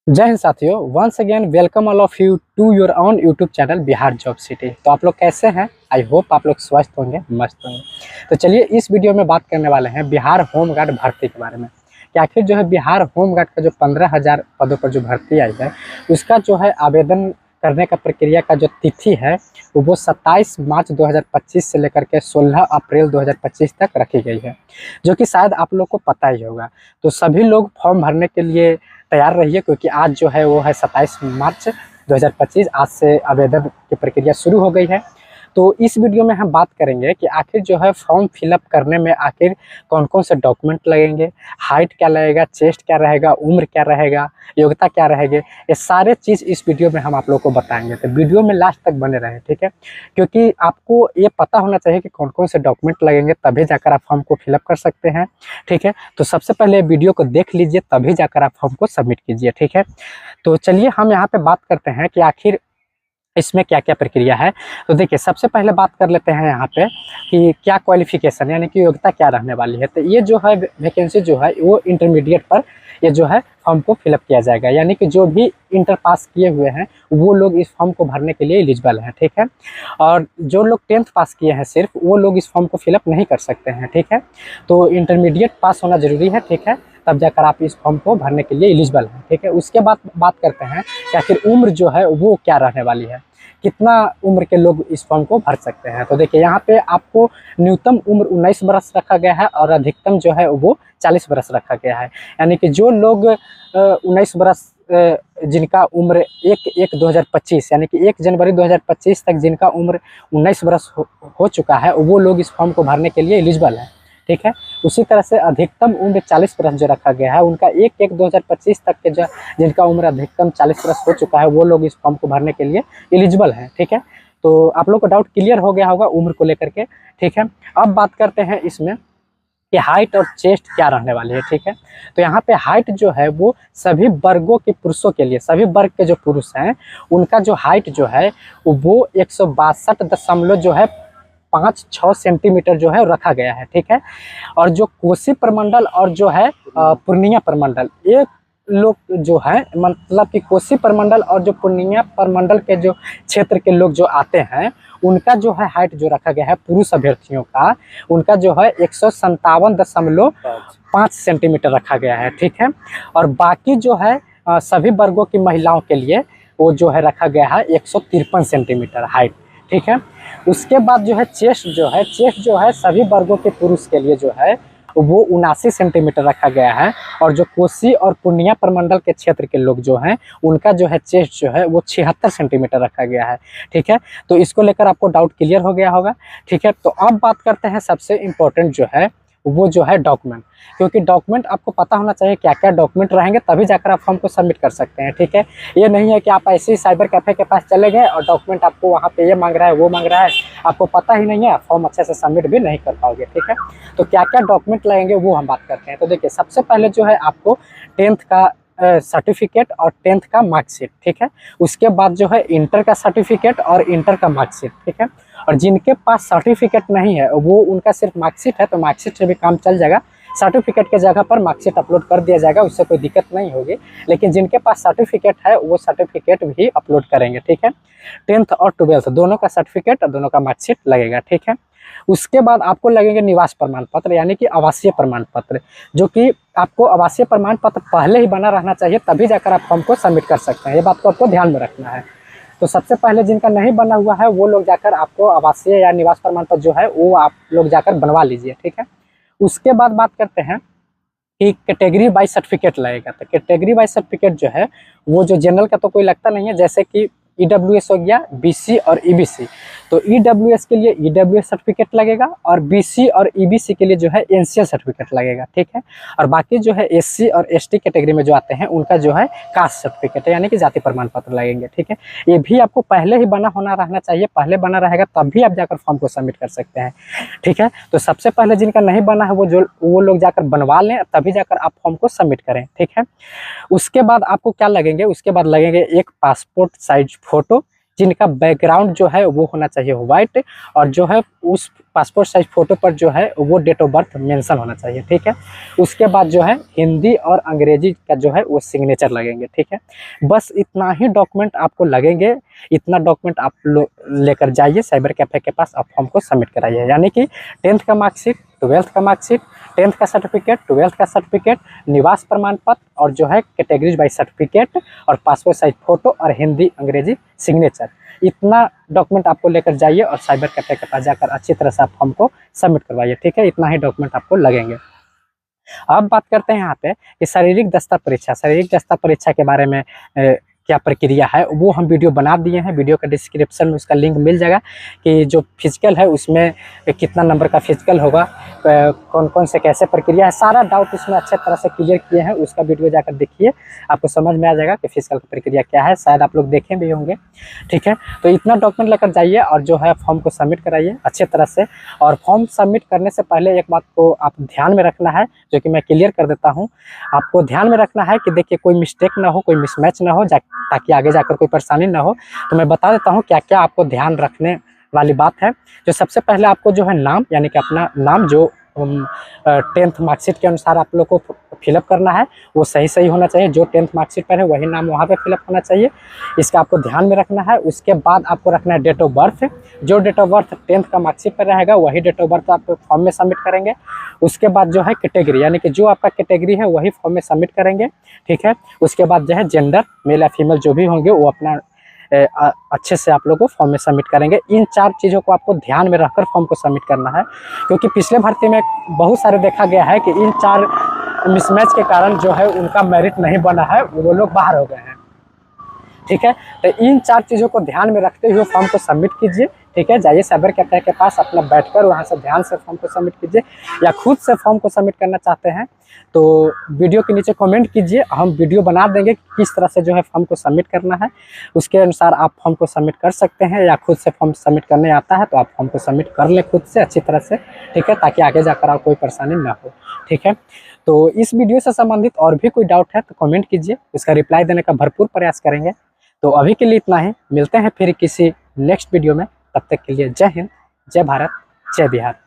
जय हिंद साथियों, once again welcome all of you to your own YouTube channel Bihar job city. तो आप लोग कैसे हैं? आई होप आप लोग स्वस्थ होंगे, मस्त होंगे। तो चलिए इस वीडियो में बात करने वाले हैं बिहार होमगार्ड भर्ती के बारे में कि आखिर जो है बिहार होमगार्ड का जो 15,000 पदों पर जो भर्ती आई है उसका जो है आवेदन करने का प्रक्रिया का जो तिथि है वो 27 मार्च 2025 से लेकर के 16 अप्रैल 2025 तक रखी गई है, जो कि शायद आप लोग को पता ही होगा। तो सभी लोग फॉर्म भरने के लिए तैयार रहिए, क्योंकि आज जो है वो है 27 मार्च 2025। आज से आवेदन की प्रक्रिया शुरू हो गई है। तो इस वीडियो में हम बात करेंगे कि आखिर जो है फॉर्म फिलअप करने में आखिर कौन कौन से डॉक्यूमेंट लगेंगे, हाइट क्या लगेगा, चेस्ट क्या रहेगा, उम्र क्या रहेगा, योग्यता क्या रहेगी, ये सारे चीज़ इस वीडियो में हम आप लोग को बताएंगे। तो वीडियो में लास्ट तक बने रहें, ठीक है, क्योंकि आपको ये पता होना चाहिए कि कौन कौन से डॉक्यूमेंट लगेंगे, तभी जाकर आप फॉर्म को फिलअप कर सकते हैं। ठीक है, तो सबसे पहले वीडियो को देख लीजिए, तभी जाकर आप फॉर्म को सबमिट कीजिए। ठीक है, तो चलिए हम यहाँ पे बात करते हैं कि आखिर इसमें क्या क्या प्रक्रिया है। तो देखिए, सबसे पहले बात कर लेते हैं यहाँ पे कि क्या क्वालिफिकेशन यानी कि योग्यता क्या रहने वाली है। तो ये जो है वैकेंसी जो है वो इंटरमीडिएट पर ये जो है फॉर्म को फिलअप किया जाएगा, यानी कि जो भी इंटर पास किए हुए हैं वो लोग इस फॉर्म को भरने के लिए एलिजिबल हैं। ठीक है, और जो लोग 10th पास किए हैं सिर्फ वो लोग इस फॉर्म को फिलअप नहीं कर सकते हैं। ठीक है, तो इंटरमीडिएट पास होना जरूरी है। ठीक है, तब जाकर आप इस फॉर्म को भरने के लिए एलिजिबल हैं। ठीक है, उसके बाद बात करते हैं कि आखिर उम्र जो है वो क्या रहने वाली है, कितना उम्र के लोग इस फॉर्म को भर सकते हैं। तो देखिए, यहाँ पे आपको न्यूनतम उम्र 19 बरस रखा गया है और अधिकतम जो है वो 40 बरस रखा गया है। यानी कि जो लोग 19 बरस जिनका उम्र 1/1/2025 यानी कि 1 जनवरी 2025 तक जिनका उम्र 19 बरस हो चुका है वो लोग इस फॉर्म को भरने के लिए एलिजिबल है। ठीक है, उसी तरह से अधिकतम उम्र 40 वर्ष जो रखा गया है उनका 1/1/2025 तक के जो जिनका उम्र अधिकतम 40 वर्ष हो चुका है वो लोग इस फॉर्म को भरने के लिए एलिजिबल हैं। ठीक है, तो आप लोग को डाउट क्लियर हो गया होगा उम्र को लेकर के। ठीक है, अब बात करते हैं इसमें कि हाइट और चेस्ट क्या रहने वाली है। ठीक है, तो यहाँ पे हाइट जो है वो सभी वर्गों के पुरुषों के लिए, सभी वर्ग के जो पुरुष हैं उनका जो हाइट जो है वो 162 जो है 5-6 सेंटीमीटर जो है रखा गया है। ठीक है, और जो कोसी प्रमंडल और जो है पूर्णिया प्रमंडल, ये लोग जो है मतलब कि कोसी प्रमंडल और जो पूर्णिया प्रमंडल के जो क्षेत्र के लोग जो आते हैं उनका जो है हाइट जो रखा गया है पुरुष अभ्यर्थियों का, उनका जो है 157.5 सेंटीमीटर रखा गया है। ठीक है, और बाकी जो है सभी वर्गों की महिलाओं के लिए वो जो है रखा गया है 153 सेंटीमीटर हाइट। ठीक है, उसके बाद जो है चेस्ट जो है सभी वर्गों के पुरुष के लिए जो है वो 79 सेंटीमीटर रखा गया है, और जो कोसी और पूर्णिया प्रमंडल के क्षेत्र के लोग जो हैं उनका जो है चेस्ट जो है वो 76 सेंटीमीटर रखा गया है। ठीक है, तो इसको लेकर आपको डाउट क्लियर हो गया होगा। ठीक है, तो अब बात करते हैं सबसे इम्पोर्टेंट जो है वो जो है डॉक्यूमेंट, क्योंकि डॉक्यूमेंट आपको पता होना चाहिए क्या क्या डॉक्यूमेंट रहेंगे, तभी जाकर आप फॉर्म को सबमिट कर सकते हैं। ठीक है, ये नहीं है कि आप ऐसे ही साइबर कैफ़े के पास चले गए और डॉक्यूमेंट आपको वहाँ पे ये मांग रहा है वो मांग रहा है, आपको पता ही नहीं है, फॉर्म अच्छे से सबमिट भी नहीं कर पाओगे। ठीक है, तो क्या क्या डॉक्यूमेंट लगेंगे वो हम बात करते हैं। तो देखिए, सबसे पहले जो है आपको 10th का सर्टिफिकेट और 10th का मार्कशीट। ठीक है, उसके बाद जो है इंटर का सर्टिफिकेट और इंटर का मार्कशीट। ठीक है, और जिनके पास सर्टिफिकेट नहीं है वो उनका सिर्फ मार्कशीट है, तो मार्कशीट से भी काम चल जाएगा। सर्टिफिकेट के जगह पर मार्कशीट अपलोड कर दिया जाएगा, उससे कोई दिक्कत नहीं होगी। लेकिन जिनके पास सर्टिफिकेट है वो सर्टिफिकेट भी अपलोड करेंगे। ठीक है, 10th और 12th दोनों का सर्टिफिकेट और दोनों का मार्कशीट लगेगा। ठीक है, उसके बाद आपको लगेंगे निवास प्रमाण पत्र यानी कि आवासीय प्रमाण पत्र, जो कि आपको आवासीय प्रमाण पत्र पहले ही बना रहना चाहिए, तभी जाकर आप फॉर्म को सबमिट कर सकते हैं। ये बात को आपको ध्यान में रखना है। तो सबसे पहले जिनका नहीं बना हुआ है वो लोग जाकर आपको आवासीय या निवास प्रमाण पत्र जो है वो आप लोग जाकर बनवा लीजिए। ठीक है, उसके बाद बात करते हैं कि कैटेगरी वाइज सर्टिफिकेट लगेगा। तो कैटेगरी वाइज सर्टिफिकेट जो है वो जो जनरल का तो कोई लगता नहीं है, जैसे कि ईडब्ल्यूएस हो गया, बीसी और ईबीसी। तो ईडब्ल्यूएस के लिए ईडब्ल्यूएस सर्टिफिकेट लगेगा और बीसी और ईबीसी के लिए जो है एनसीएल सर्टिफिकेट लगेगा। ठीक है, और बाकी जो है एससी और एसटी कैटेगरी में जो आते हैं उनका जो है कास्ट सर्टिफिकेट है यानी कि जाति प्रमाण पत्र लगेंगे। ठीक है, ये भी आपको पहले ही बना होना रहना चाहिए, पहले बना रहेगा तब भी आप जाकर फॉर्म को सबमिट कर सकते हैं। ठीक है, तो सबसे पहले जिनका नहीं बना है वो लोग जाकर बनवा लें, तभी जाकर आप फॉर्म को सबमिट करें। ठीक है, उसके बाद आपको क्या लगेंगे, उसके बाद लगेंगे एक पासपोर्ट साइज फोटो, जिनका बैकग्राउंड जो है वो होना चाहिए व्हाइट, और जो है उस पासपोर्ट साइज फ़ोटो पर जो है वो डेट ऑफ बर्थ मेंशन होना चाहिए, ठीक है। उसके बाद जो है हिंदी और अंग्रेजी का जो है वो सिग्नेचर लगेंगे, ठीक है। बस इतना ही डॉक्यूमेंट आपको लगेंगे, इतना डॉक्यूमेंट आप लोग लेकर जाइए साइबर कैफ़े के पास, आप फॉर्म को सबमिट कराइए। यानी कि 10th का मार्कशीट, 12th का मार्कशीट, 10th का सर्टिफिकेट, 12th का सर्टिफिकेट, निवास प्रमाण पत्र और जो है कैटेगरीज बाई सर्टिफिकेट और पासपोर्ट साइज फ़ोटो और हिंदी अंग्रेजी सिग्नेचर, इतना डॉक्यूमेंट आपको लेकर जाइए और साइबर कैफ़े के पास जाकर अच्छी तरह से आप फॉर्म को सबमिट करवाइए, ठीक है। इतना ही डॉक्यूमेंट आपको लगेंगे। अब बात करते हैं यहाँ पे कि शारीरिक दस्ता परीक्षा, शारीरिक दस्ता परीक्षा के बारे में क्या प्रक्रिया है वो हम वीडियो बना दिए हैं। वीडियो का डिस्क्रिप्शन में उसका लिंक मिल जाएगा कि जो फिजिकल है उसमें कितना नंबर का फिजिकल होगा, कौन कौन से कैसे प्रक्रिया है, सारा डाउट इसमें अच्छे तरह से क्लियर किए हैं। उसका वीडियो जाकर देखिए, आपको समझ में आ जाएगा कि फिजिकल की प्रक्रिया क्या है, शायद आप लोग देखें भी होंगे, ठीक है। तो इतना डॉक्यूमेंट लेकर जाइए और जो है फॉर्म को सबमिट कराइए अच्छे तरह से। और फॉर्म सबमिट करने से पहले एक बात को आप ध्यान में रखना है, जो कि मैं क्लियर कर देता हूँ। आपको ध्यान में रखना है कि देखिए कोई मिस्टेक ना हो, कोई मिसमैच ना हो, ताकि आगे जाकर कोई परेशानी ना हो। तो मैं बता देता हूँ क्या क्या आपको ध्यान रखने वाली बात है। जो सबसे पहले आपको जो है नाम, यानी कि अपना नाम जो 10th मार्कशीट के अनुसार आप लोग को फिलअप करना है वो सही सही होना चाहिए। जो 10th मार्कशीट पर है वही नाम वहाँ पे फिलअप होना चाहिए, इसका आपको ध्यान में रखना है। उसके बाद आपको रखना है डेट ऑफ बर्थ, जो डेट ऑफ बर्थ 10th का मार्कशीट पर रहेगा वही डेट ऑफ बर्थ आप फॉर्म में सबमिट करेंगे। उसके बाद जो है कैटेगरी, यानी कि जो आपका कैटेगरी है वही फॉर्म में सबमिट करेंगे, ठीक है। उसके बाद जो है जेंडर, मेल या फीमेल जो भी होंगे वो अपना अच्छे से आप लोग को फॉर्म में सबमिट करेंगे। इन 4 चीज़ों को आपको ध्यान में रखकर फॉर्म को सबमिट करना है, क्योंकि पिछले भर्ती में बहुत सारे देखा गया है कि इन 4 मिसमैच के कारण जो है उनका मेरिट नहीं बना है, वो लोग बाहर हो गए हैं, ठीक है। तो इन 4 चीज़ों को ध्यान में रखते हुए फॉर्म को सबमिट कीजिए, ठीक है। जाइए साइबर कैफ़े के पास अपना बैठकर वहाँ से ध्यान से फॉर्म को सबमिट कीजिए, या खुद से फॉर्म को सबमिट करना चाहते हैं तो वीडियो के नीचे कमेंट कीजिए, हम वीडियो बना देंगे कि किस तरह से जो है फॉर्म को सबमिट करना है। उसके अनुसार आप फॉर्म को सबमिट कर सकते हैं, या खुद से फॉर्म सबमिट करने आता है तो आप फॉर्म को सबमिट कर लें खुद से अच्छी तरह से, ठीक है, ताकि आगे जाकर आप कोई परेशानी ना हो, ठीक है। तो इस वीडियो से संबंधित और भी कोई डाउट है तो कमेंट कीजिए, उसका रिप्लाई देने का भरपूर प्रयास करेंगे। तो अभी के लिए इतना ही, मिलते हैं फिर किसी नेक्स्ट वीडियो में। तब तक के लिए जय हिंद, जय भारत, जय बिहार।